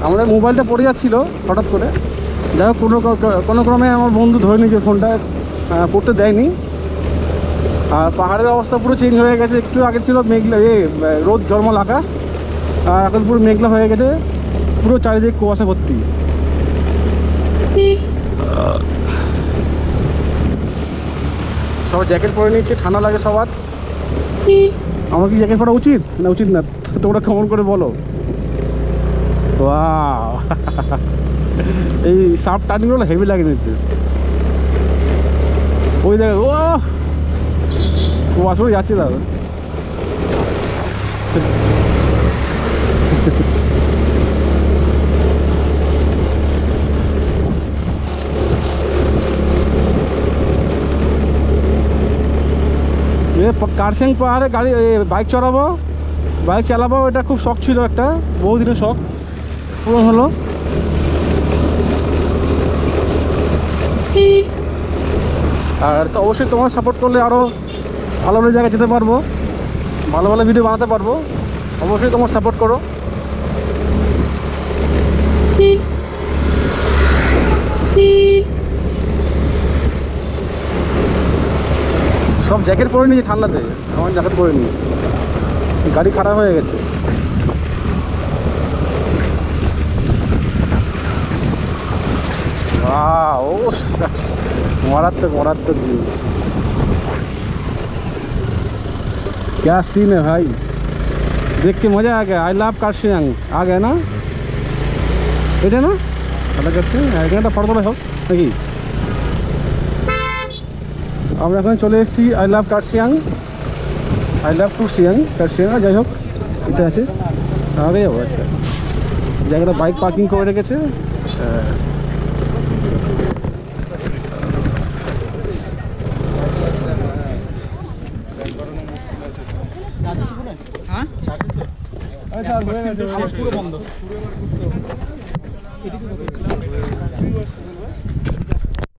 আমাদের মোবাইলটা পড়ে যাচ্ছিল হঠাৎ করে, যাই হোক কোনো ক্রমে আমার বন্ধু ধরে নিয়েছে ফোনটা, পড়তে দেয়নি। আর পাহাড়ের অবস্থা পুরো চেঞ্জ হয়ে গেছে, একটু আগে ছিল মেঘলা রোদ জলমল আকাশ, আর এখন পুরো মেঘলা হয়ে গেছে, পুরো চারিদিকে কুয়াশা ভর্তি। সবার জ্যাকেট পরে নিচ্ছে, ঠান্ডা লাগে সবার। আমার কি জ্যাকেট পরা উচিত না উচিত না, তোমরা কমেন্ট করে বলো। ওয়াও এই সাপ টার্নিং গুলো হেভি লাগে নিতে। ওই দেখো ও কুয়াশা যাচ্ছে দাদা। কারসেং পাহাড়ে গাড়ি বাইক চালাবো, এটা খুব শখ ছিল, একটা বহুদিনের শখ পূরণ হলো। আর তো অবশ্যই তোমার সাপোর্ট করলে আরও ভালো ভালো জায়গায় যেতে পারবো, ভালো ভালো ভিডিও বানাতে পারবো। অবশ্যই তোমার সাপোর্ট করো। সব জ্যাকেট পরে নিয়েছি ঠান্ডাতে, আমার জ্যাকেট পরে নিই, গাড়ি খারাপ হয়ে গেছে। ও मारात्मक व्यू, क्या सीन है भाई, देख के मजा आ गया। आई लव কার্শিয়াং आ गया ना, এটা না এটা কাছে এখানটা ফটো তোলা হোক নাকি। আমরা এখন চলে এসেছি I love Kurseong, I love to Kurseong, যাই হোক এটা আছে আরে। আচ্ছা জায়গাটা বাইক পার্কিং করে রেখেছে।